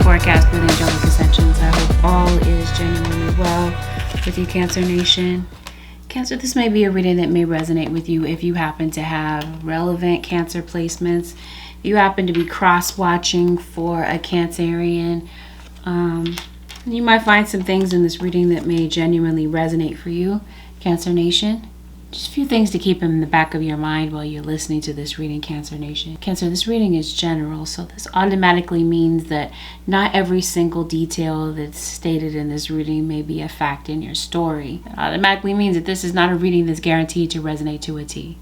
forecast with angelic ascensions. I hope all is genuinely well with you, Cancer Nation. Cancer, this may be a reading that may resonate with you if you happen to have relevant Cancer placements. If you happen to be cross-watching for a Cancerian, you might find some things in this reading that may genuinely resonate for you, Cancer Nation. Just a few things to keep in the back of your mind while you're listening to this reading, Cancer Nation. Cancer, this reading is general, so this automatically means that not every single detail that's stated in this reading may be a fact in your story. It automatically means that this is not a reading that's guaranteed to resonate to a T.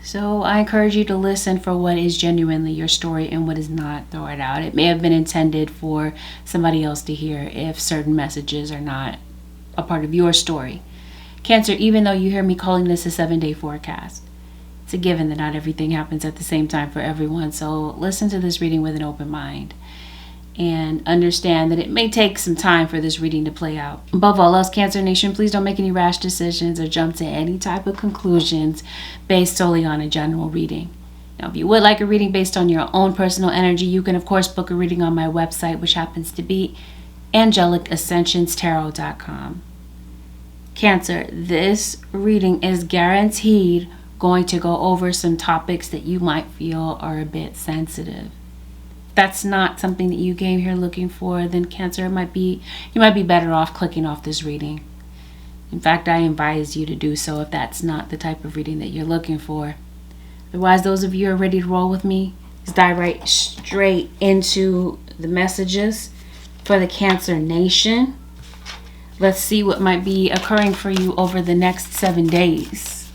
So I encourage you to listen for what is genuinely your story and what is not. Throw it out. It may have been intended for somebody else to hear if certain messages are not a part of your story. Cancer, even though you hear me calling this a 7-day forecast, it's a given that not everything happens at the same time for everyone. So listen to this reading with an open mind and understand that it may take some time for this reading to play out. Above all else, Cancer Nation, please don't make any rash decisions or jump to any type of conclusions based solely on a general reading. Now, if you would like a reading based on your own personal energy, you can, of course, book a reading on my website, which happens to be AngelicAscensionsTarot.com. Cancer, this reading is guaranteed going to go over some topics that you might feel are a bit sensitive. If that's not something that you came here looking for, then Cancer, you might be better off clicking off this reading. In fact, I advise you to do so if that's not the type of reading that you're looking for. Otherwise, those of you who are ready to roll with me, let's dive right straight into the messages for the Cancer Nation. Let's see what might be occurring for you over the next 7 days.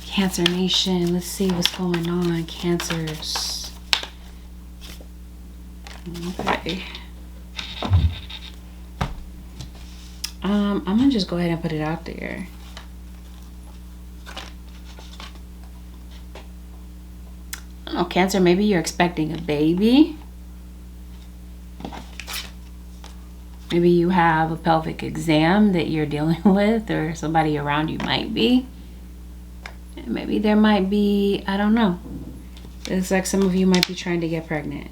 Cancer Nation, let's see what's going on, Cancers. Okay. I'm going to just go ahead and put it out there. Oh, Cancer, maybe you're expecting a baby. Maybe you have a pelvic exam that you're dealing with, or somebody around you might be. And maybe there might be, I don't know. It's like some of you might be trying to get pregnant.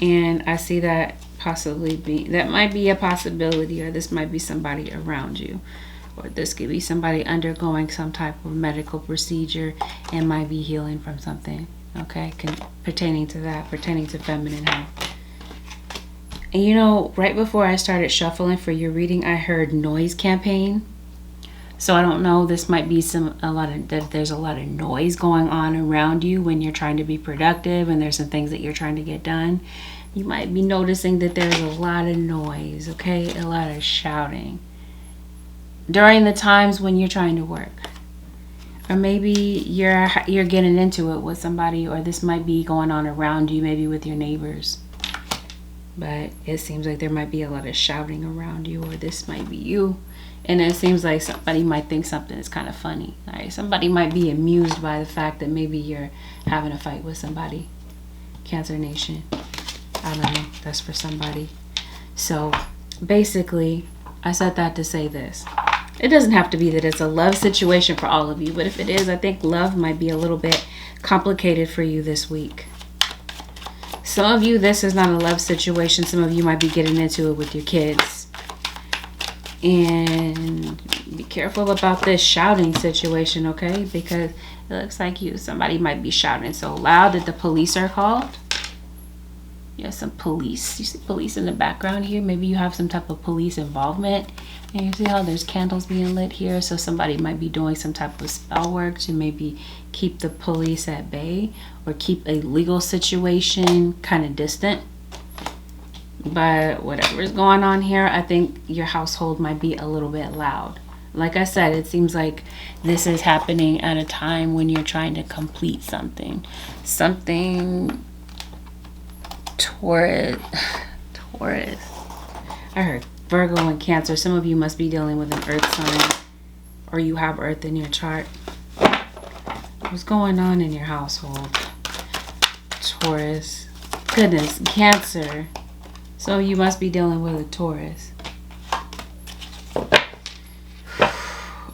And I see that that might be a possibility, or this might be somebody around you. Or this could be somebody undergoing some type of medical procedure and might be healing from something, okay? Pertaining to that, pertaining to feminine health. And you know, right before I started shuffling for your reading, I heard noise campaign. So I don't know, this might be there's a lot of noise going on around you when you're trying to be productive and there's some things that you're trying to get done. You might be noticing that there's a lot of noise, okay? A lot of shouting during the times when you're trying to work. Or maybe you're getting into it with somebody, or this might be going on around you, maybe with your neighbors. But it seems like there might be a lot of shouting around you, or this might be you. And it seems like somebody might think something is kind of funny. All right? Somebody might be amused by the fact that maybe you're having a fight with somebody. Cancer Nation. I don't know. That's for somebody. So basically, I said that to say this. It doesn't have to be that it's a love situation for all of you. But if it is, I think love might be a little bit complicated for you this week. Some of you, this is not a love situation. Some of you might be getting into it with your kids. And be careful about this shouting situation, okay? Because it looks like somebody might be shouting so loud that the police are called. You have some police. You see police in the background here. Maybe you have some type of police involvement. And you see how there's candles being lit here. So somebody might be doing some type of spell work to maybe keep the police at bay, or keep a legal situation kind of distant. But whatever is going on here, I think your household might be a little bit loud. Like I said, it seems like this is happening at a time when you're trying to complete something. Taurus. I heard Virgo and Cancer. Some of you must be dealing with an earth sign, or you have earth in your chart. What's going on in your household? Taurus. Goodness, Cancer. So you must be dealing with a Taurus.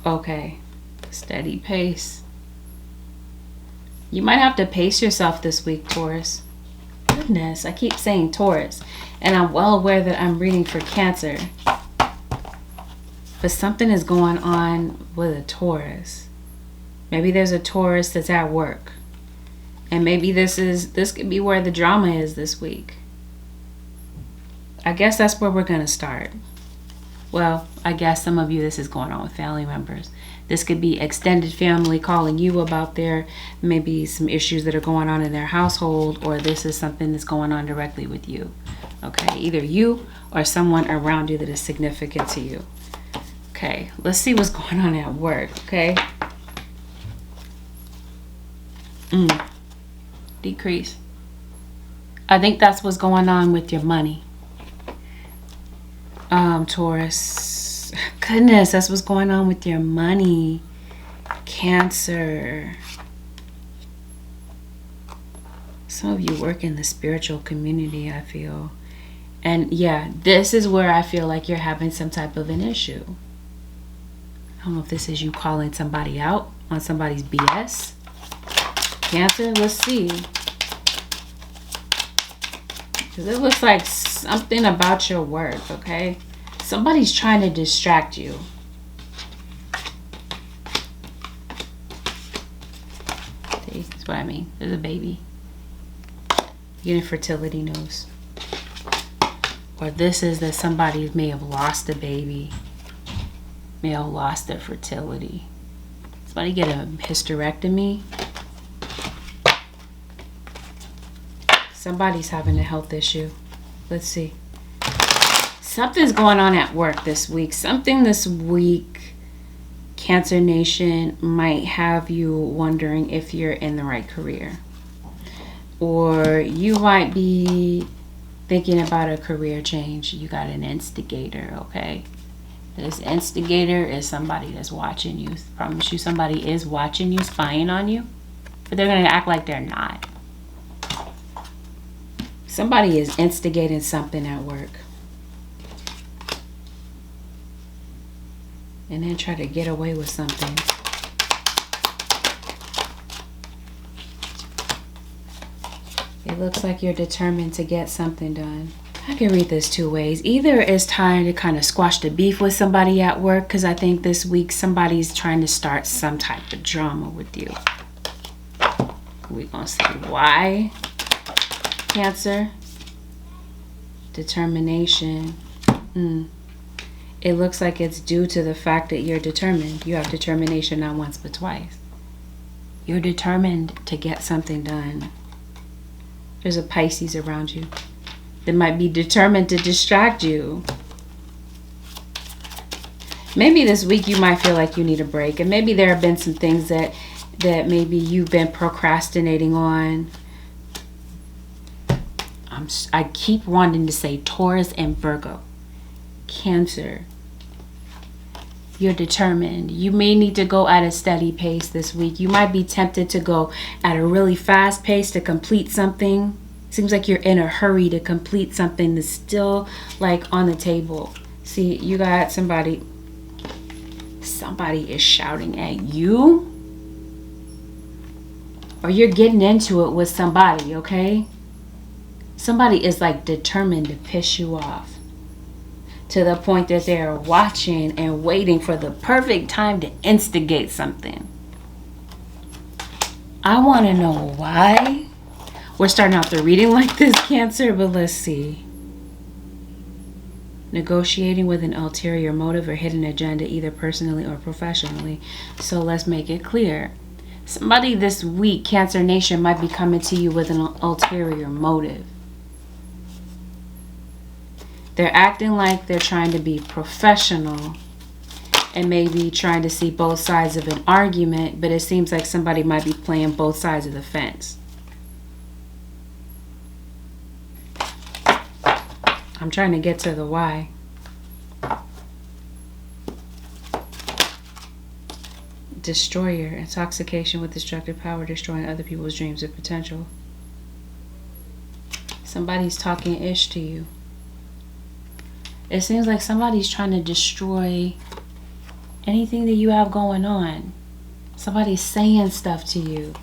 Okay. Steady pace. You might have to pace yourself this week, Taurus. goodness, I keep saying Taurus. And I'm well aware that I'm reading for Cancer. But something is going on with a Taurus. Maybe there's a Taurus that's at work. And maybe this could be where the drama is this week. I guess that's where we're going to start. Well, I guess some of you, this is going on with family members. This could be extended family calling you about their maybe some issues that are going on in their household, or this is something that's going on directly with you. Okay, either you or someone around you that is significant to you. Okay, let's see what's going on at work, okay? Decrease. I think that's what's going on with your money. Taurus. Goodness, that's what's going on with your money. Cancer. Some of you work in the spiritual community, I feel. And yeah, this is where I feel like you're having some type of an issue. I don't know if this is you calling somebody out on somebody's BS. Cancer, let's see. Because it looks like something about your work, okay? Somebody's trying to distract you. See, that's what I mean. There's a baby. Getting fertility news. Or this is that somebody may have lost a baby. May have lost their fertility. Somebody get a hysterectomy. Somebody's having a health issue. Let's see. Something's going on at work this week. Something this week, Cancer Nation, might have you wondering if you're in the right career. Or you might be thinking about a career change. You got an instigator, okay? This instigator is somebody that's watching you. I promise you somebody is watching you, spying on you. But they're going to act like they're not. Somebody is instigating something at work. And then try to get away with something. It looks like you're determined to get something done. I can read this two ways. Either it's time to kind of squash the beef with somebody at work, because I think this week somebody's trying to start some type of drama with you. We're going to see why. Cancer. Determination. It looks like it's due to the fact that you're determined. You have determination not once but twice. You're determined to get something done. There's a Pisces around you that might be determined to distract you. Maybe this week you might feel like you need a break. And maybe there have been some things that maybe you've been procrastinating on. I keep wanting to say Taurus and Virgo. Cancer. You're determined. You may need to go at a steady pace this week. You might be tempted to go at a really fast pace to complete something. Seems like you're in a hurry to complete something that's still like on the table. See, you got somebody is shouting at you. Or you're getting into it with somebody, okay? Somebody is like determined to piss you off. To the point that they're watching and waiting for the perfect time to instigate something. I want to know why. We're starting out the reading like this, Cancer, but let's see. Negotiating with an ulterior motive or hidden agenda, either personally or professionally. So let's make it clear. Somebody this week, Cancer Nation, might be coming to you with an ulterior motive. They're acting like they're trying to be professional and maybe trying to see both sides of an argument, but it seems like somebody might be playing both sides of the fence. I'm trying to get to the why. Destroyer, intoxication with destructive power, destroying other people's dreams or potential. Somebody's talking ish to you. It seems like somebody's trying to destroy anything that you have going on. Somebody's saying stuff to you.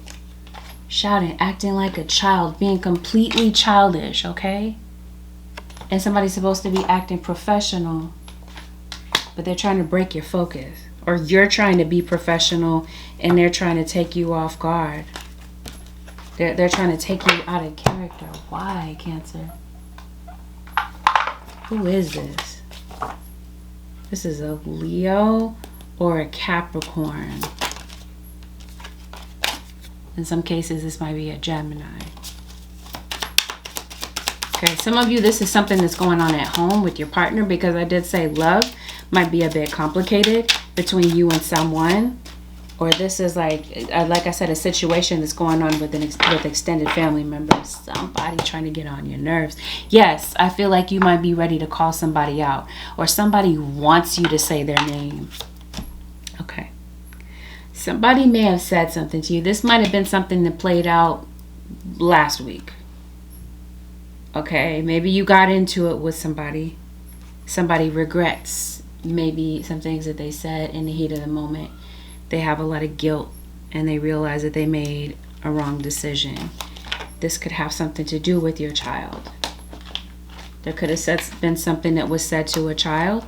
shouting, acting like a child, being completely childish, okay? And somebody's supposed to be acting professional, but they're trying to break your focus. Or you're trying to be professional and they're trying to take you off guard. They're trying to take you out of character. Why, Cancer? Who is this? This is a Leo or a Capricorn. In some cases, this might be a Gemini. Okay, some of you, this is something that's going on at home with your partner, because I did say love might be a bit complicated between you and someone. Or this is like I said, a situation that's going on with extended family members. Somebody trying to get on your nerves. Yes, I feel like you might be ready to call somebody out. Or somebody wants you to say their name. Okay. Somebody may have said something to you. This might have been something that played out last week. Okay, maybe you got into it with somebody. Somebody regrets maybe some things that they said in the heat of the moment. They have a lot of guilt and they realize that they made a wrong decision. This could have something to do with your child. There could have been something that was said to a child.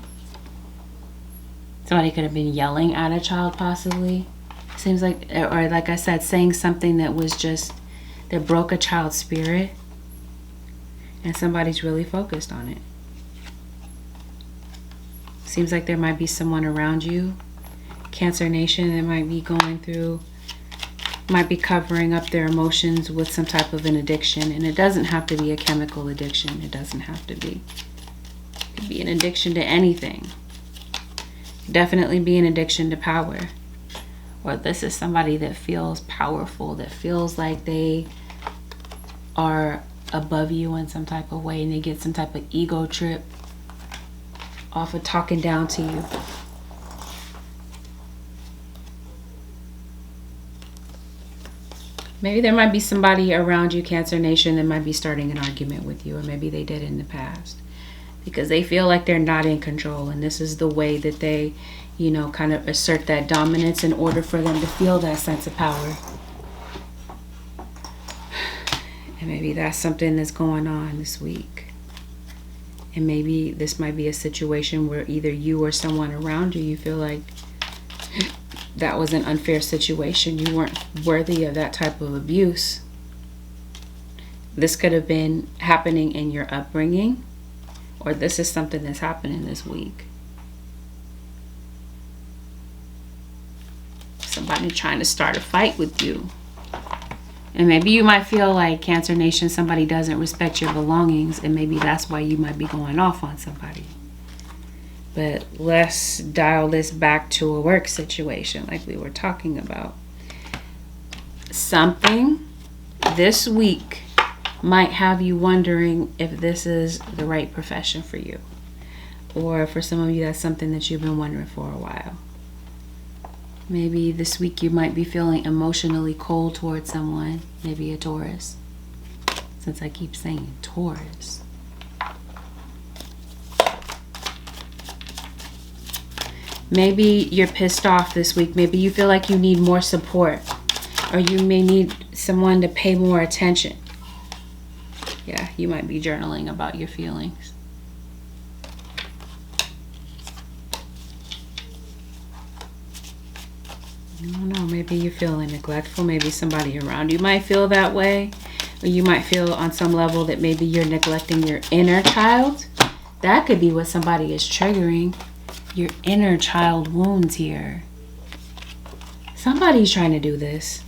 Somebody could have been yelling at a child possibly. Seems like, or like I said, saying something that was just, that broke a child's spirit. And somebody's really focused on it. Seems like there might be someone around you, Cancer Nation, that might be going through, might be covering up their emotions with some type of an addiction. And it doesn't have to be a chemical addiction. It doesn't have to be. It could be an addiction to anything. Definitely be an addiction to power. Or this is somebody that feels powerful, that feels like they are above you in some type of way, and they get some type of ego trip off of talking down to you. Maybe there might be somebody around you, Cancer Nation, that might be starting an argument with you, or maybe they did in the past, because they feel like they're not in control, and this is the way that they, you know, kind of assert that dominance in order for them to feel that sense of power. And maybe that's something that's going on this week. And maybe this might be a situation where either you or someone around you, you feel like that was an unfair situation. You weren't worthy of that type of abuse. This could have been happening in your upbringing, or this is something that's happening this week. Somebody trying to start a fight with you. And maybe you might feel like, Cancer Nation, somebody doesn't respect your belongings, and maybe that's why you might be going off on somebody. But let's dial this back to a work situation like we were talking about. Something this week might have you wondering if this is the right profession for you. Or for some of you, that's something that you've been wondering for a while. Maybe this week you might be feeling emotionally cold towards someone, maybe a Taurus. Since I keep saying Taurus. Maybe you're pissed off this week. Maybe you feel like you need more support, or you may need someone to pay more attention. Yeah, you might be journaling about your feelings. I don't know, maybe you're feeling neglectful. Maybe somebody around you might feel that way. Or you might feel on some level that maybe you're neglecting your inner child. That could be what somebody is triggering. Your inner child wounds here. Somebody's trying to do this.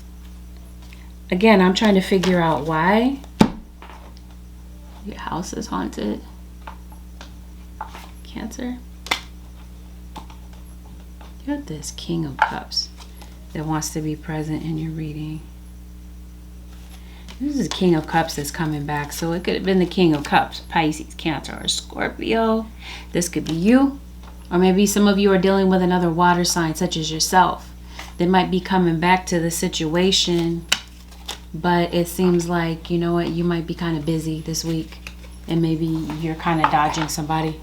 Again, I'm trying to figure out why. Your house is haunted. Cancer. You're this King of Cups that wants to be present in your reading. This is the King of Cups that's coming back. So it could have been the King of Cups, Pisces, Cancer, or Scorpio. This could be you. Or maybe some of you are dealing with another water sign, such as yourself. They might be coming back to the situation, but it seems like, you know what, you might be kind of busy this week. And maybe you're kind of dodging somebody.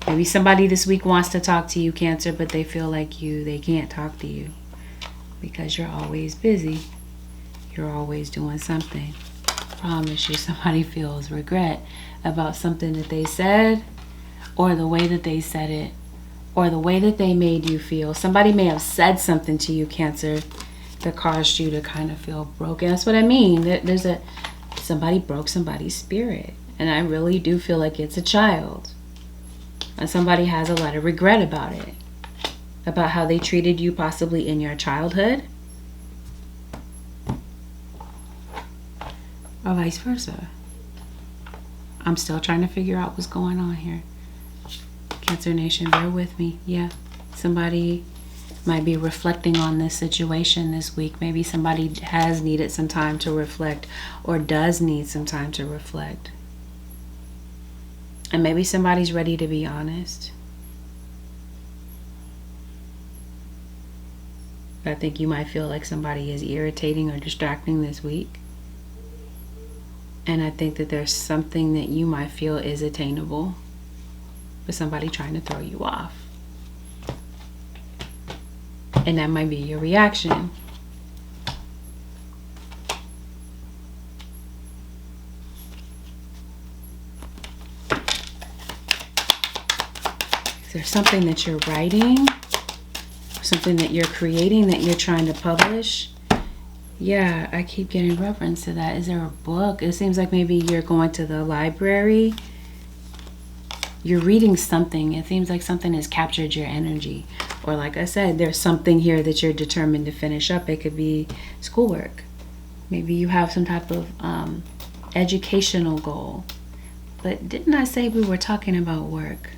Maybe somebody this week wants to talk to you, Cancer, but they feel like they can't talk to you because you're always busy. You're always doing something. Promise you, somebody feels regret about something that they said, or the way that they said it, or the way that they made you feel. Somebody may have said something to you, Cancer, that caused you to kind of feel broken. That's what I mean. Somebody broke somebody's spirit. And I really do feel like it's a child. And somebody has a lot of regret about it. About how they treated you possibly in your childhood. Or vice versa. I'm still trying to figure out what's going on here. Cancer Nation, bear with me. Yeah, somebody might be reflecting on this situation this week. Maybe somebody has needed some time to reflect, or does need some time to reflect. And maybe somebody's ready to be honest. I think you might feel like somebody is irritating or distracting this week. And I think that there's something that you might feel is attainable, but somebody trying to throw you off. And that might be your reaction. Is there something that you're writing? Something that you're creating, that you're trying to publish? Yeah, I keep getting reference to that. Is there a book? It seems like maybe you're going to the library. You're reading something. It seems like something has captured your energy. Or like I said, there's something here that you're determined to finish up. It could be schoolwork. Maybe you have some type of educational goal. But didn't I say we were talking about work?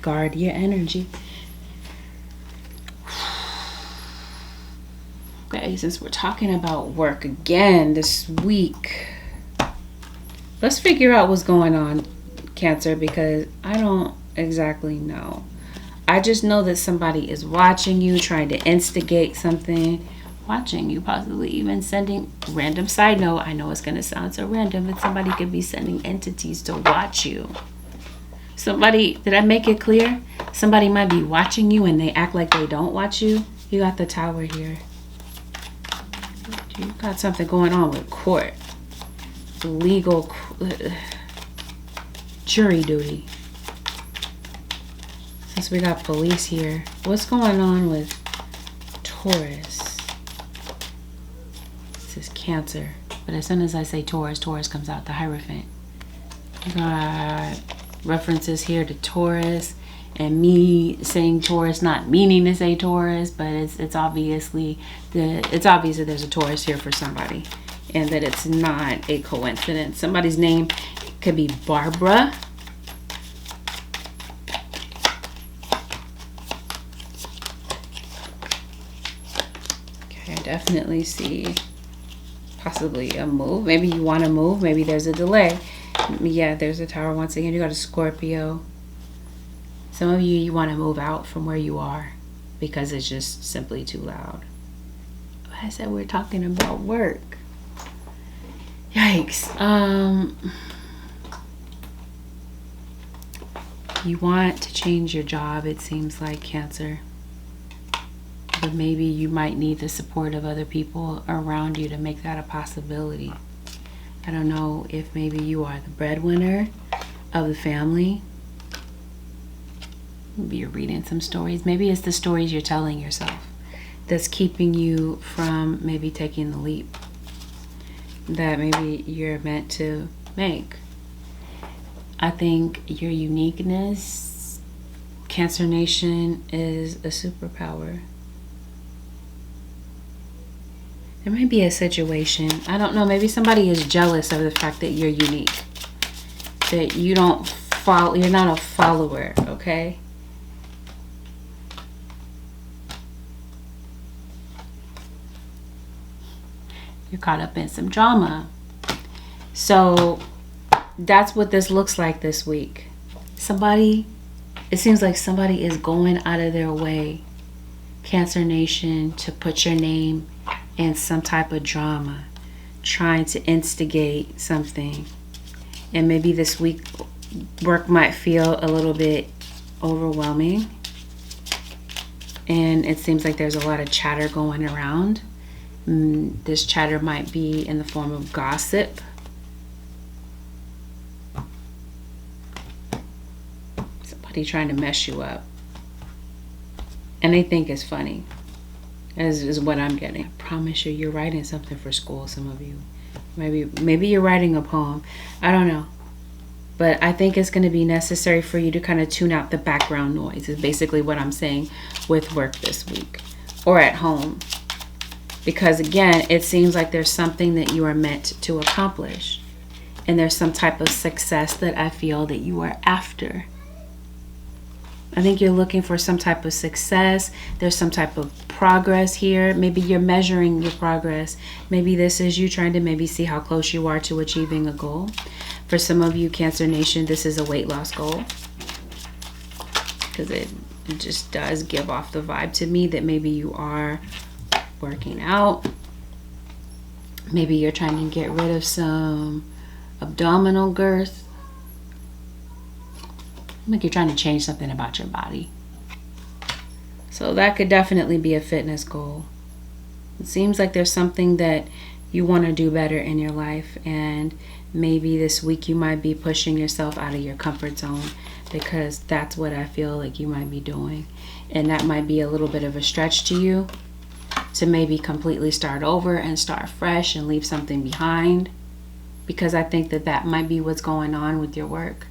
Guard your energy. Okay, since we're talking about work again this week, let's figure out what's going on, Cancer, because I don't exactly know. I just know that somebody is watching you, trying to instigate something, watching you, possibly even sending random side note. I know it's going to sound so random, but somebody could be sending entities to watch you. Somebody, did I make it clear? Somebody might be watching you and they act like they don't watch you. You got the Tower here. You got something going on with court, legal, jury duty. Since we got police here, what's going on with Taurus? This is Cancer, but as soon as I say Taurus, Taurus comes out the Hierophant. We got references here to Taurus, and me saying Taurus, not meaning to say Taurus, but it's obviously it's obvious that there's a Taurus here for somebody, and that it's not a coincidence. Somebody's name could be Barbara. Okay, I definitely see possibly a move. Maybe you want to move. Maybe there's a delay. Yeah, there's a Tower once again. You got a Scorpio. Some of you want to move out from where you are because it's just simply too loud. But I said we're talking about work. Yikes. You want to change your job, it seems like, Cancer. But maybe you might need the support of other people around you to make that a possibility. I don't know if maybe you are the breadwinner of the family. Maybe you're reading some stories. Maybe it's the stories you're telling yourself that's keeping you from maybe taking the leap that maybe you're meant to make. I think your uniqueness, Cancer Nation, is a superpower. There might be a situation, I don't know, maybe somebody is jealous of the fact that you're unique. That you don't follow, you're not a follower, okay? You're caught up in some drama. So that's what this looks like this week. Somebody, it seems like somebody is going out of their way, Cancer Nation, to put your name in some type of drama, trying to instigate something. And maybe this week work might feel a little bit overwhelming. And it seems like there's a lot of chatter going around. This chatter might be in the form of gossip. Somebody trying to mess you up. And they think it's funny, is what I'm getting. I promise you, you're writing something for school, some of you. Maybe you're writing a poem. I don't know. But I think it's going to be necessary for you to kind of tune out the background noise, is basically what I'm saying with work this week or at home. Because again, it seems like there's something that you are meant to accomplish. And there's some type of success that I feel that you are after. I think you're looking for some type of success. There's some type of progress here. Maybe you're measuring your progress. Maybe this is you trying to maybe see how close you are to achieving a goal. For some of you, Cancer Nation, this is a weight loss goal. Because it just does give off the vibe to me that maybe you are working out. Maybe you're trying to get rid of some abdominal girth. Like you're trying to change something about your body. So that could definitely be a fitness goal. It seems like there's something that you want to do better in your life, and maybe this week you might be pushing yourself out of your comfort zone, because that's what I feel like you might be doing. And that might be a little bit of a stretch to you, to maybe completely start over and start fresh and leave something behind, because I think that that might be what's going on with your work.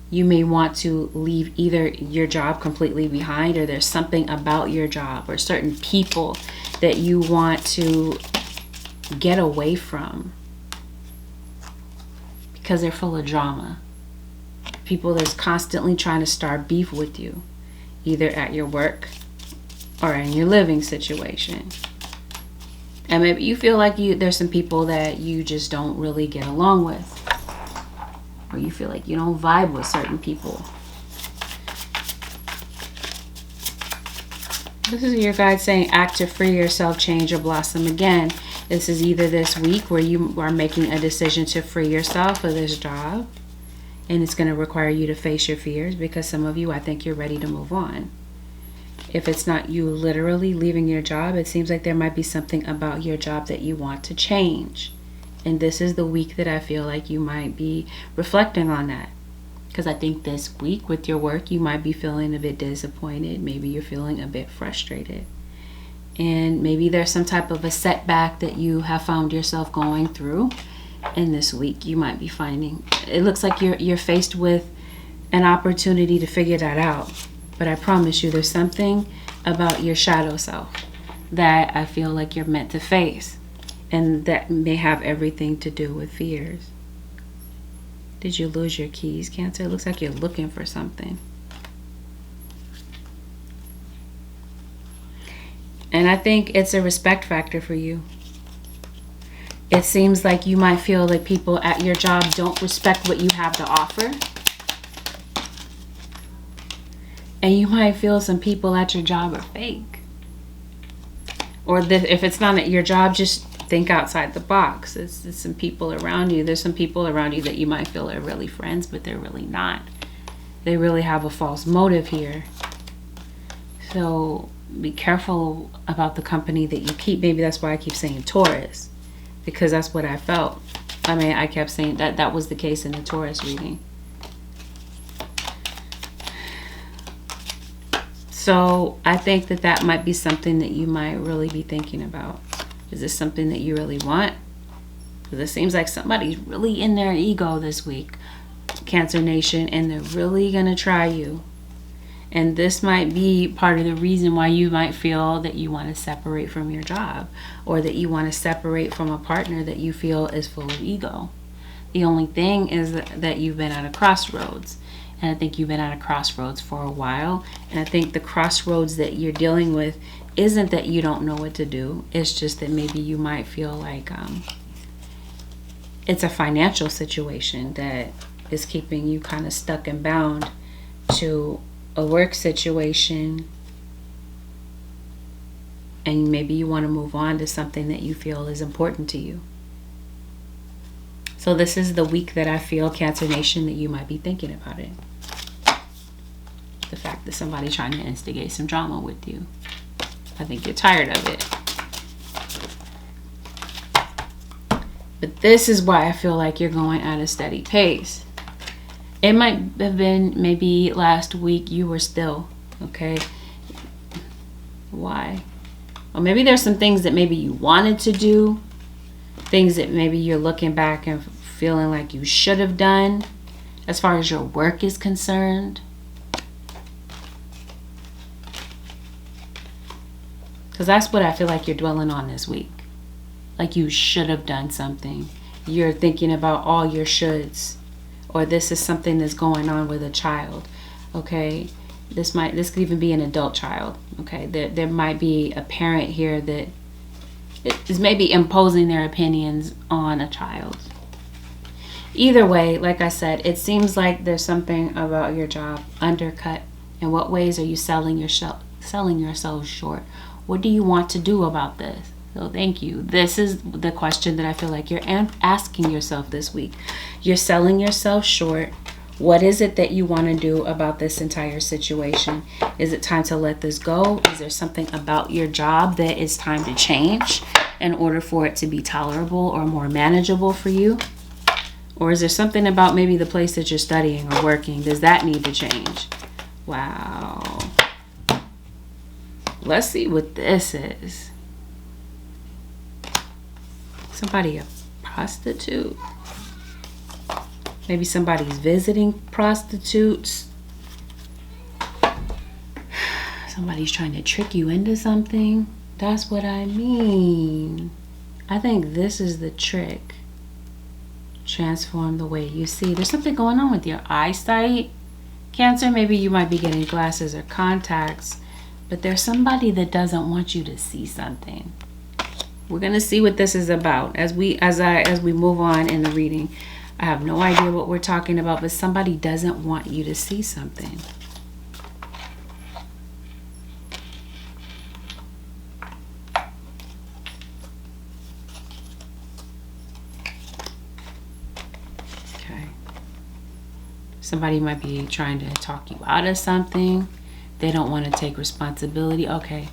You may want to leave either your job completely behind, or there's something about your job or certain people that you want to get away from because they're full of drama. People that's constantly trying to start beef with you, either at your work or in your living situation. And maybe you feel like there's some people that you just don't really get along with. Or you feel like you don't vibe with certain people. This is your guide saying act to free yourself, change or blossom again. This is either this week where you are making a decision to free yourself of this job. And it's going to require you to face your fears, because some of you, I think you're ready to move on. If it's not you literally leaving your job, it seems like there might be something about your job that you want to change. And this is the week that I feel like you might be reflecting on that. Because I think this week with your work, you might be feeling a bit disappointed. Maybe you're feeling a bit frustrated. And maybe there's some type of a setback that you have found yourself going through. And this week you might be finding, it looks like you're faced with an opportunity to figure that out. But I promise you, there's something about your shadow self that I feel like you're meant to face. And that may have everything to do with fears. Did you lose your keys, Cancer? It looks like you're looking for something. And I think it's a respect factor for you. It seems like you might feel like people at your job don't respect what you have to offer. And you might feel some people at your job are fake. Or if it's not at your job, just think outside the box. It's some people around you. There's some people around you that you might feel are really friends, but they're really not. They really have a false motive here. So be careful about the company that you keep. Maybe that's why I keep saying Taurus, because that's what I felt. I mean, I kept saying that was the case in the Taurus reading. So I think that might be something that you might really be thinking about. Is this something that you really want? Because it seems like somebody's really in their ego this week, Cancer Nation, and they're really going to try you. And this might be part of the reason why you might feel that you want to separate from your job, or that you want to separate from a partner that you feel is full of ego. The only thing is that you've been at a crossroads. And I think you've been at a crossroads for a while. And I think the crossroads that you're dealing with isn't that you don't know what to do. It's just that maybe you might feel like it's a financial situation that is keeping you kind of stuck and bound to a work situation. And maybe you want to move on to something that you feel is important to you. So this is the week that I feel, Cancer Nation, that you might be thinking about it. The fact that somebody's trying to instigate some drama with you. I think you're tired of it. But this is why I feel like you're going at a steady pace. It might have been maybe last week you were still, okay? Why? Well, maybe there's some things that maybe you wanted to do, things that maybe you're looking back and feeling like you should have done as far as your work is concerned. Because that's what I feel like you're dwelling on this week. Like you should have done something. You're thinking about all your shoulds. Or this is something that's going on with a child. Okay? This could even be an adult child. Okay? There might be a parent here that is maybe imposing their opinions on a child. Either way, like I said, it seems like there's something about your job undercut. In what ways are you selling yourself short? What do you want to do about this? So thank you. This is the question that I feel like you're asking yourself this week. You're selling yourself short. What is it that you want to do about this entire situation? Is it time to let this go? Is there something about your job that it's time to change in order for it to be tolerable or more manageable for you? Or is there something about maybe the place that you're studying or working? Does that need to change? Wow. Let's see what this is. Somebody a prostitute. Maybe somebody's visiting prostitutes. Somebody's trying to trick you into something. That's what I mean. I think this is the trick. Transform the way you see. There's something going on with your eyesight, Cancer. Maybe you might be getting glasses or contacts. But there's somebody that doesn't want you to see something. We're gonna see what this is about as we move on in the reading. I have no idea what we're talking about, but somebody doesn't want you to see something. Okay. Somebody might be trying to talk you out of something. They don't want to take responsibility. Okay.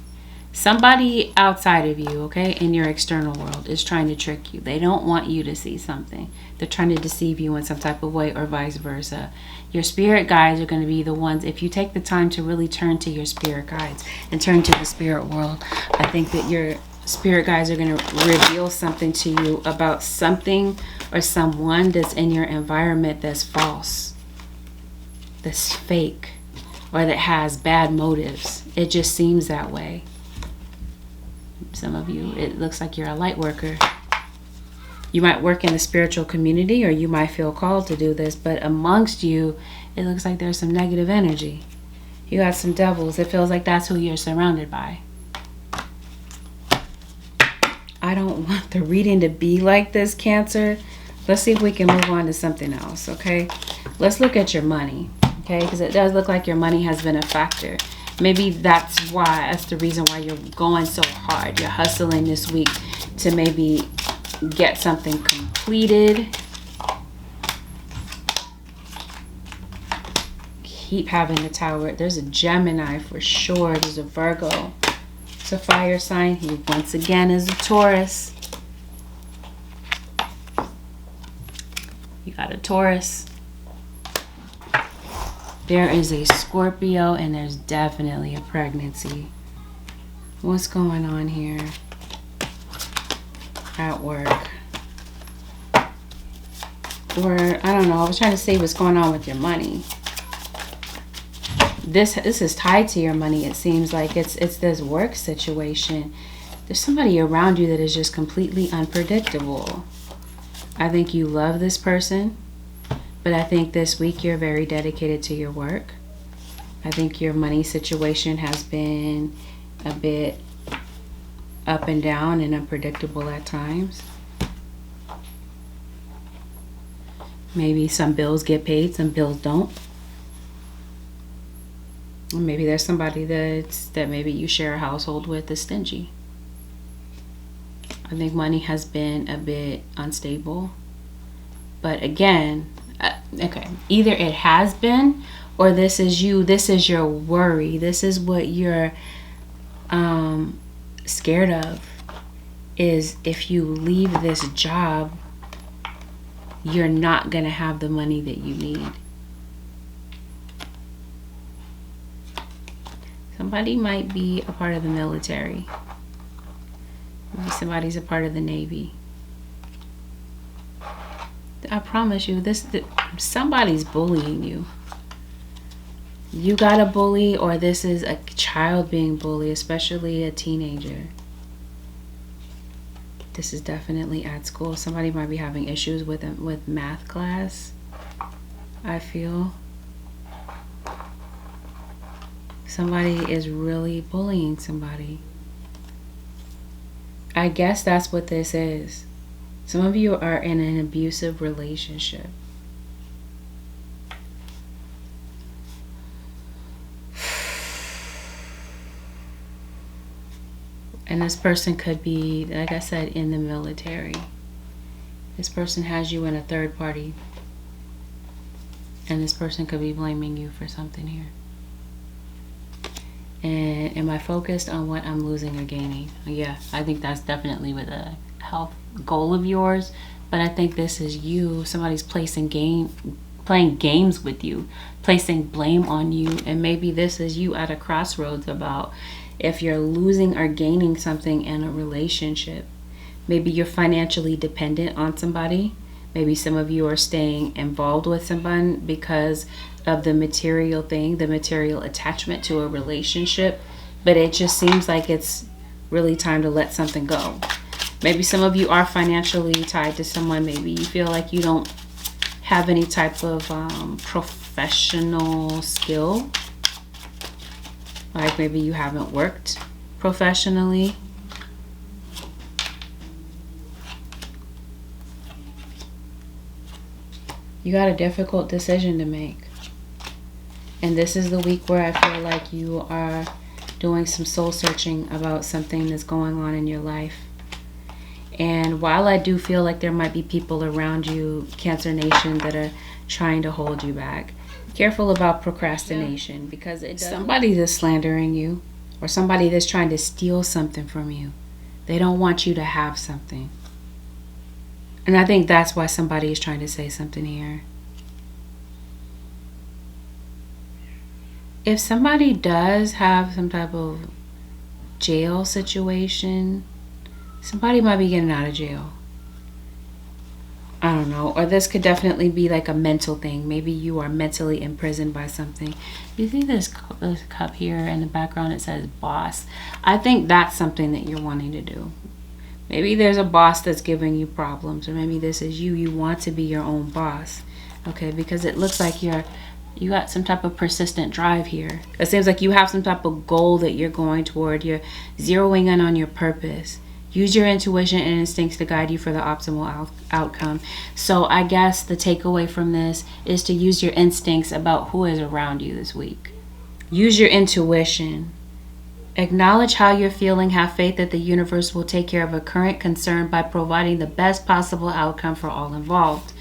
Somebody outside of you, okay, in your external world is trying to trick you. They don't want you to see something. They're trying to deceive you in some type of way or vice versa. Your spirit guides are going to be the ones, if you take the time to really turn to your spirit guides and turn to the spirit world, I think that your spirit guides are going to reveal something to you about something or someone that's in your environment that's false, that's fake, or that has bad motives. It just seems that way. Some of you, it looks like you're a light worker. You might work in the spiritual community, or you might feel called to do this, but amongst you, it looks like there's some negative energy. You got some devils. It feels like that's who you're surrounded by. I don't want the reading to be like this, Cancer. Let's see if we can move on to something else, okay? Let's look at your money. Okay, because it does look like your money has been a factor. Maybe that's the reason why you're going so hard. You're hustling this week to maybe get something completed. Keep having the Tower. There's a Gemini for sure. There's a Virgo. It's a fire sign. He once again is a Taurus. You got a Taurus. There is a Scorpio, and there's definitely a pregnancy. What's going on here at work? Or, I don't know, I was trying to see what's going on with your money. This is tied to your money. It seems like it's this work situation. There's somebody around you that is just completely unpredictable. I think you love this person. But I think this week you're very dedicated to your work. I think your money situation has been a bit up and down and unpredictable at times. Maybe some bills get paid, some bills don't. Or maybe there's somebody that maybe you share a household with that's stingy. I think money has been a bit unstable. But again, okay, either it has been, or this is your worry, this is what you're scared of, is if you leave this job, you're not going to have the money that you need. Somebody might be a part of the military. Maybe somebody's a part of the Navy. I promise you, somebody's bullying you. You got a bully, or this is a child being bullied, especially a teenager. This is definitely at school. Somebody might be having issues with math class, I feel. Somebody is really bullying somebody. I guess that's what this is. Some of you are in an abusive relationship. And this person could be, like I said, in the military. This person has you in a third party. And this person could be blaming you for something here. And am I focused on what I'm losing or gaining? Yeah, I think that's definitely with a health goal of yours. But I think this is you. Somebody's playing games with you, placing blame on you. And maybe this is you at a crossroads about if you're losing or gaining something in a relationship. Maybe you're financially dependent on somebody. Maybe some of you are staying involved with someone because of the material thing, the material attachment to a relationship. But it just seems like it's really time to let something go. Maybe some of you are financially tied to someone. Maybe you feel like you don't have any type of professional skill. Like maybe you haven't worked professionally. You got a difficult decision to make. And this is the week where I feel like you are doing some soul searching about something that's going on in your life. And while I do feel like there might be people around you, Cancer Nation, that are trying to hold you back, be careful about procrastination, because somebody that's slandering you, or somebody that's trying to steal something from you. They don't want you to have something. And I think that's why somebody is trying to say something here. If somebody does have some type of jail situation, somebody might be getting out of jail. I don't know. Or this could definitely be like a mental thing. Maybe you are mentally imprisoned by something. You see this cup here in the background? It says boss. I think that's something that you're wanting to do. Maybe there's a boss that's giving you problems. Or maybe this is you. You want to be your own boss. Okay, because it looks like you got some type of persistent drive here. It seems like you have some type of goal that you're going toward. You're zeroing in on your purpose. Use your intuition and instincts to guide you for the optimal outcome. So I guess the takeaway from this is to use your instincts about who is around you this week. Use your intuition. Acknowledge how you're feeling. Have faith that the universe will take care of a current concern by providing the best possible outcome for all involved.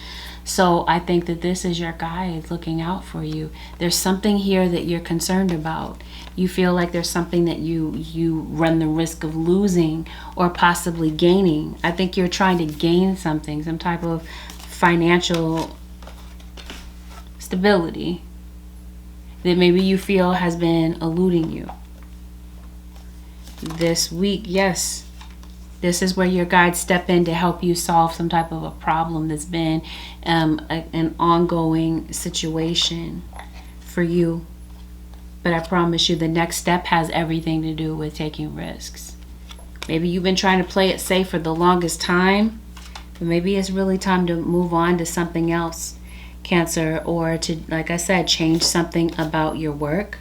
So I think that this is your guide looking out for you. There's something here that you're concerned about. You feel like there's something that you run the risk of losing or possibly gaining. I think you're trying to gain something, some type of financial stability that maybe you feel has been eluding you. This week, yes, this is where your guides step in to help you solve some type of a problem that's been an ongoing situation for you. But I promise you, the next step has everything to do with taking risks. Maybe you've been trying to play it safe for the longest time, but maybe it's really time to move on to something else, Cancer, or to, like I said, change something about your work.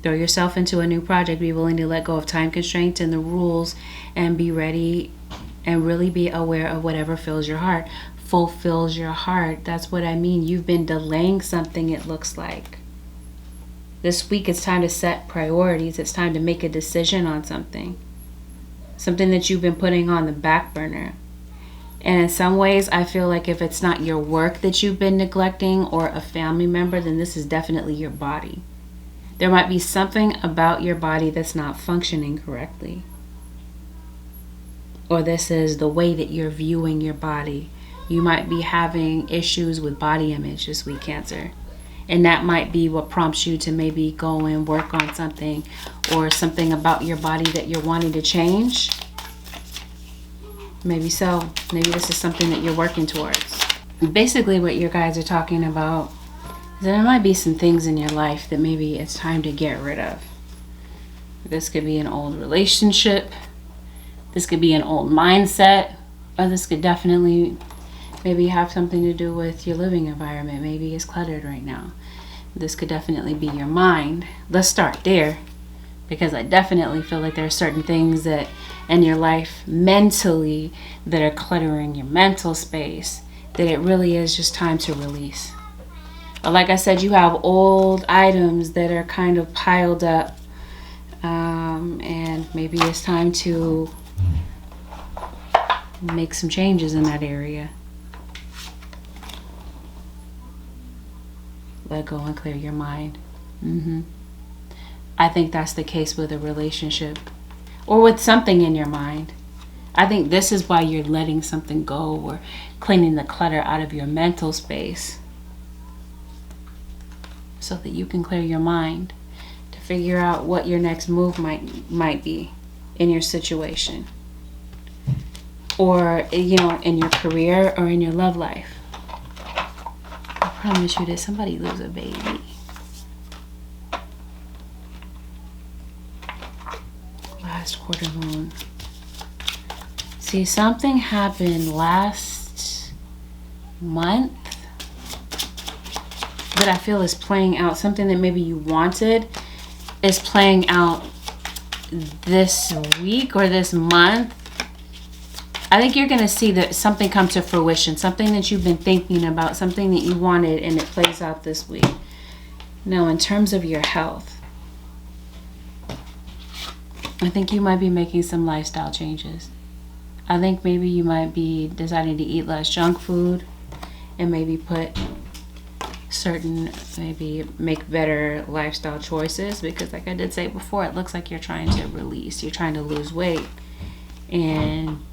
Throw yourself into a new project. Be willing to let go of time constraints and the rules, and be ready and really be aware of whatever fills your heart. Fulfills your heart. That's what I mean. You've been delaying something, it looks like. This week it's time to set priorities. It's time to make a decision on something. Something that you've been putting on the back burner. And in some ways, I feel like if it's not your work that you've been neglecting or a family member, then this is definitely your body. There might be something about your body that's not functioning correctly. Or this is the way that you're viewing your body. You might be having issues with body image this week, Cancer. And that might be what prompts you to maybe go and work on something, or something about your body that you're wanting to change. Maybe so. Maybe this is something that you're working towards. Basically what your guys are talking about is that there might be some things in your life that maybe it's time to get rid of. This could be an old relationship. This could be an old mindset. Or this could definitely maybe have something to do with your living environment. Maybe it's cluttered right now. This could definitely be your mind. Let's start there, because I definitely feel like there are certain things that in your life mentally that are cluttering your mental space, that it really is just time to release. But like I said, you have old items that are kind of piled up, and maybe it's time to make some changes in that area. Let go and clear your mind. I think that's the case with a relationship, or with something in your mind. I think this is why you're letting something go, or cleaning the clutter out of your mental space, so that you can clear your mind to figure out what your next move might be in your situation, or in your career, or in your love life. I promise you, did somebody lose a baby? Last quarter moon. See, something happened last month that I feel is playing out. Something that maybe you wanted is playing out this week or this month. I think you're going to see that something come to fruition, something that you've been thinking about, something that you wanted, and it plays out this week. Now, in terms of your health, I think you might be making some lifestyle changes. I think maybe you might be deciding to eat less junk food, and maybe maybe make better lifestyle choices, because like I did say before, it looks like you're trying to release, you're trying to lose weight. And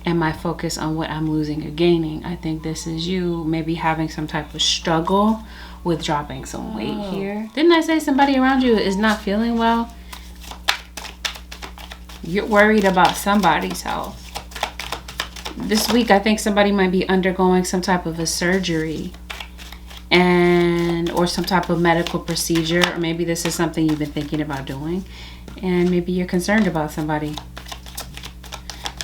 am I focused on what I'm losing or gaining? I think this is you maybe having some type of struggle with dropping some weight here. Didn't I say somebody around you is not feeling well? You're worried about somebody's health. This week, I think somebody might be undergoing some type of a surgery, or some type of medical procedure, or maybe this is something you've been thinking about doing, and maybe you're concerned about somebody.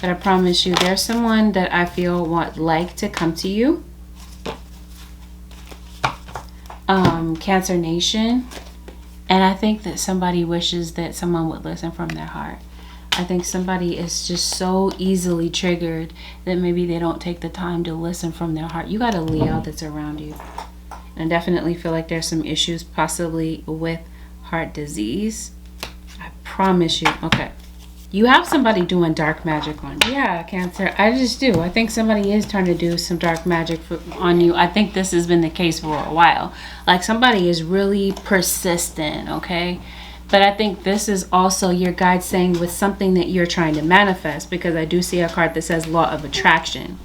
But I promise you, there's someone that I feel would like to come to you. Cancer Nation. And I think that somebody wishes that someone would listen from their heart. I think somebody is just so easily triggered that maybe they don't take the time to listen from their heart. You got a Leo that's around you. And I definitely feel like there's some issues possibly with heart disease. I promise you. Okay. You have somebody doing dark magic on you. Yeah, Cancer. I just do. I think somebody is trying to do some dark magic on you. I think this has been the case for a while. Like somebody is really persistent, okay? But I think this is also your guide saying with something that you're trying to manifest, because I do see a card that says Law of Attraction.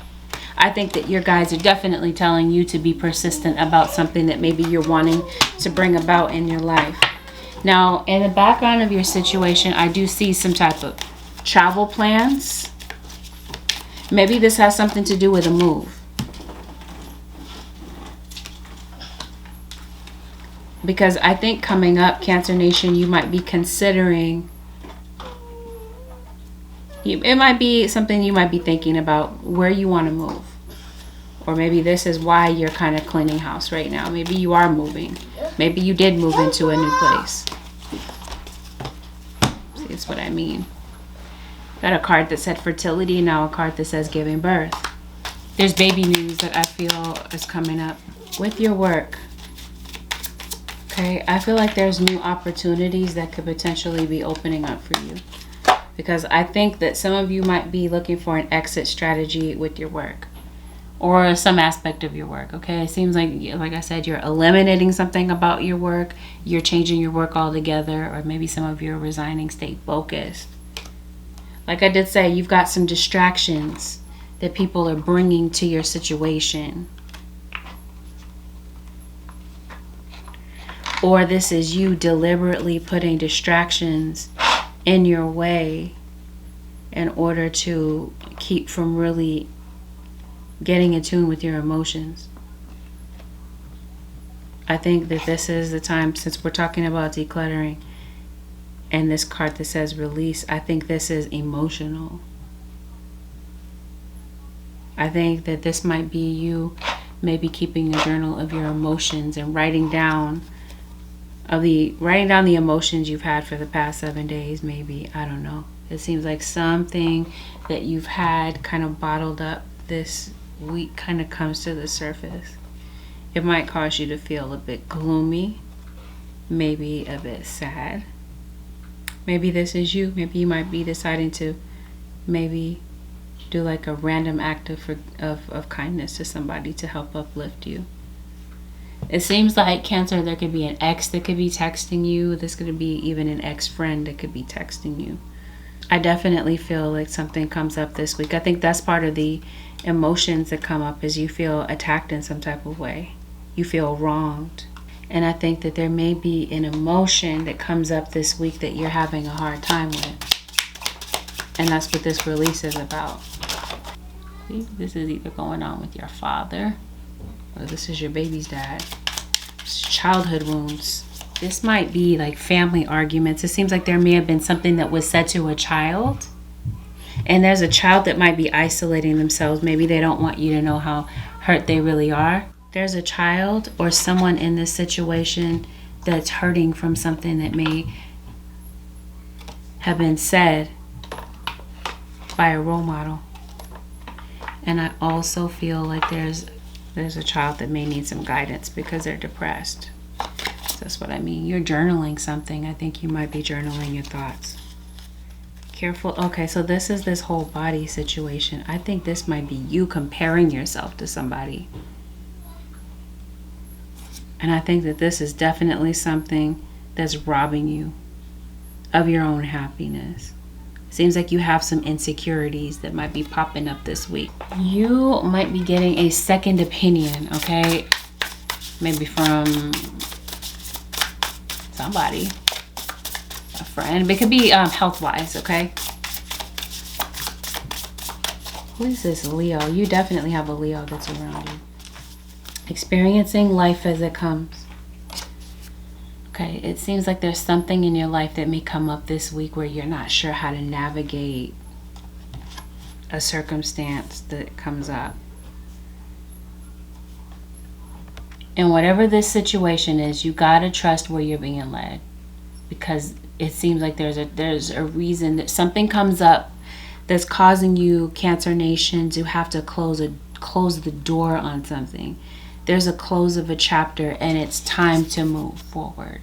I think that your guides are definitely telling you to be persistent about something that maybe you're wanting to bring about in your life. Now, in the background of your situation, I do see some type of travel plans. Maybe this has something to do with a move. Because I think coming up, Cancer Nation, you might be considering, it might be something you might be thinking about where you want to move. Or maybe this is why you're kind of cleaning house right now. Maybe you are moving. Maybe you did move into a new place. See, that's what I mean. Got a card that said fertility, now a card that says giving birth. There's baby news that I feel is coming up with your work. Okay, I feel like there's new opportunities that could potentially be opening up for you. Because I think that some of you might be looking for an exit strategy with your work. Or some aspect of your work, okay? It seems like I said, you're eliminating something about your work. You're changing your work altogether. Or maybe some of you are resigning, stay focused. Like I did say, you've got some distractions that people are bringing to your situation. Or this is you deliberately putting distractions in your way in order to keep from really getting in tune with your emotions. I think that this is the time, since we're talking about decluttering and this card that says release, I think this is emotional. I think that this might be you maybe keeping a journal of your emotions and writing down the emotions you've had for the past 7 days, maybe. I don't know. It seems like something that you've had kind of bottled up this week kind of comes to the surface. It might cause you to feel a bit gloomy, maybe a bit sad. Maybe this is you. Maybe you might be deciding to maybe do like a random act of kindness to somebody to help uplift you. It seems like, Cancer, there could be an ex that could be texting you. This could be even an ex-friend that could be texting you. I definitely feel like something comes up this week. I think that's part of the emotions that come up, is you feel attacked in some type of way. You feel wronged. And I think that there may be an emotion that comes up this week that you're having a hard time with. And that's what this release is about. See, this is either going on with your father, or this is your baby's dad. It's childhood wounds. This might be like family arguments. It seems like there may have been something that was said to a child. And there's a child that might be isolating themselves. Maybe they don't want you to know how hurt they really are. There's a child or someone in this situation that's hurting from something that may have been said by a role model. And I also feel like there's a child that may need some guidance because they're depressed. So that's what I mean. You're journaling something. I think you might be journaling your thoughts. Careful. Okay, so this is this whole body situation. I think this might be you comparing yourself to somebody. And I think that this is definitely something that's robbing you of your own happiness. Seems like you have some insecurities that might be popping up this week. You might be getting a second opinion, okay? Maybe from somebody, a friend. It could be health-wise, okay? Who is this Leo? You definitely have a Leo that's around you. Experiencing life as it comes. Okay, it seems like there's something in your life that may come up this week where you're not sure how to navigate a circumstance that comes up. And whatever this situation is, you gotta trust where you're being led, because it seems like there's a reason that something comes up that's causing you, Cancer Nation, to have to close the door on something. There's a close of a chapter and it's time to move forward.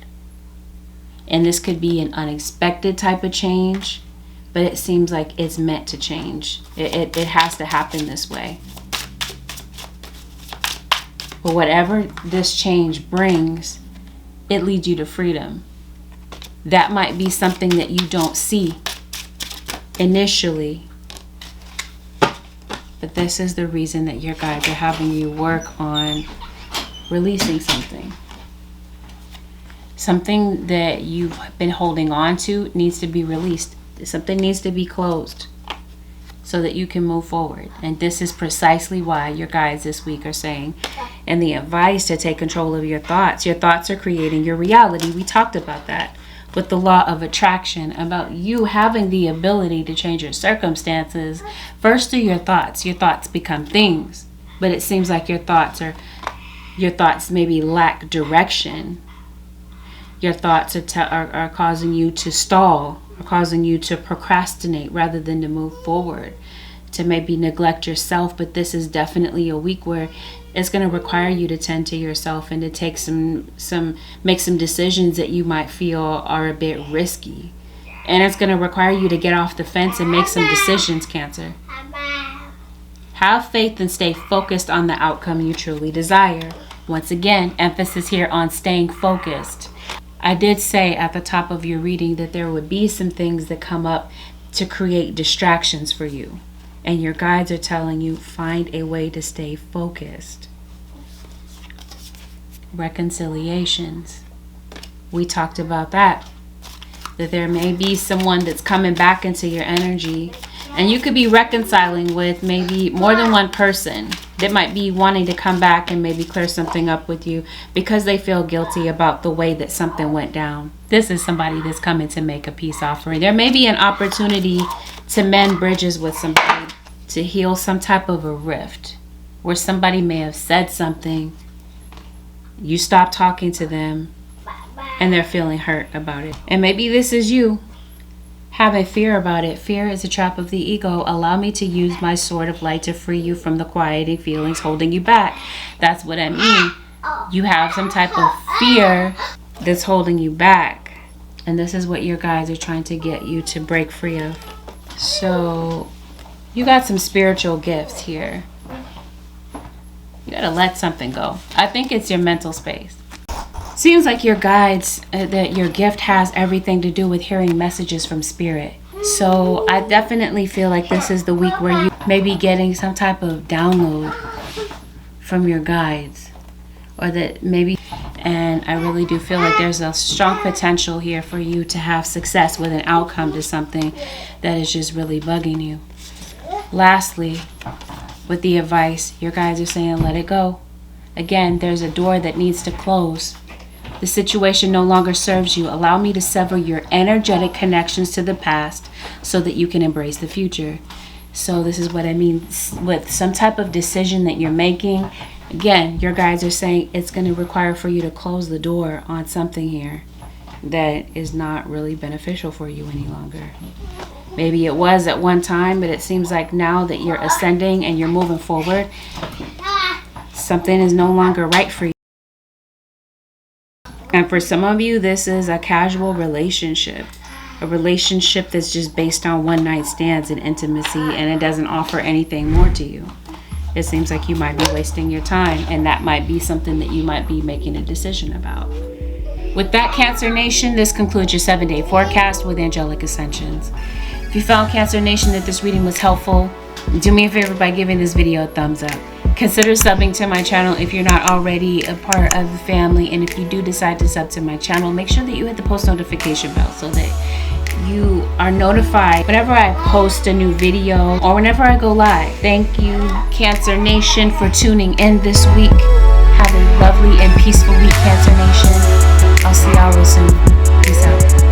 And this could be an unexpected type of change, but it seems like it's meant to change. It has to happen this way. But whatever this change brings, it leads you to freedom. That might be something that you don't see initially. But this is the reason that your guides are having you work on releasing something. Something that you've been holding on to needs to be released. Something needs to be closed so that you can move forward. And this is precisely why your guides this week are saying, and the advice to take control of your thoughts. Your thoughts are creating your reality. We talked about that with the law of attraction, about you having the ability to change your circumstances first through your thoughts. Your thoughts become things, but it seems like your thoughts maybe lack direction. Your thoughts are causing you to stall, are causing you to procrastinate rather than to move forward, to maybe neglect yourself. But this is definitely a week where it's going to require you to tend to yourself and to take make some decisions that you might feel are a bit risky. And it's going to require you to get off the fence and make some decisions, Cancer. Have faith and stay focused on the outcome you truly desire. Once again, emphasis here on staying focused. I did say at the top of your reading that there would be some things that come up to create distractions for you. And your guides are telling you, find a way to stay focused. Reconciliations. We talked about that. That there may be someone that's coming back into your energy. And you could be reconciling with maybe more than one person that might be wanting to come back and maybe clear something up with you because they feel guilty about the way that something went down. This is somebody that's coming to make a peace offering. There may be an opportunity to mend bridges with somebody, to heal some type of a rift where somebody may have said something, you stop talking to them, and they're feeling hurt about it. And maybe this is you having fear about it. Fear is a trap of the ego. Allow me to use my sword of light to free you from the quieting feelings holding you back. That's what I mean. You have some type of fear that's holding you back. And this is what your guides are trying to get you to break free of. So you got some spiritual gifts here. You gotta let something go. I think it's your mental space. Seems like your guides, that your gift has everything to do with hearing messages from spirit. So I definitely feel like this is the week where you may be getting some type of download from your guides. Or that maybe, and I really do feel like there's a strong potential here for you to have success with an outcome to something that is just really bugging you. Lastly, with the advice, your guides are saying let it go. Again, there's a door that needs to close. The situation no longer serves you. Allow me to sever your energetic connections to the past so that you can embrace the future. So this is what I mean with some type of decision that you're making. Again, your guides are saying it's going to require for you to close the door on something here that is not really beneficial for you any longer. Maybe it was at one time, but it seems like now that you're ascending and you're moving forward, something is no longer right for you. And for some of you, this is a casual relationship. A relationship that's just based on one night stands and intimacy, and it doesn't offer anything more to you. It seems like you might be wasting your time, and that might be something that you might be making a decision about. With that, Cancer Nation, this concludes your 7-day forecast with Angelic Ascensions. If you found, Cancer Nation, that this reading was helpful, do me a favor by giving this video a thumbs up. Consider subbing to my channel if you're not already a part of the family. And if you do decide to sub to my channel, make sure that you hit the post notification bell so that you are notified whenever I post a new video or whenever I go live. Thank you, Cancer Nation, for tuning in this week. Have a lovely and peaceful week, Cancer Nation. I'll see y'all real soon. Peace out.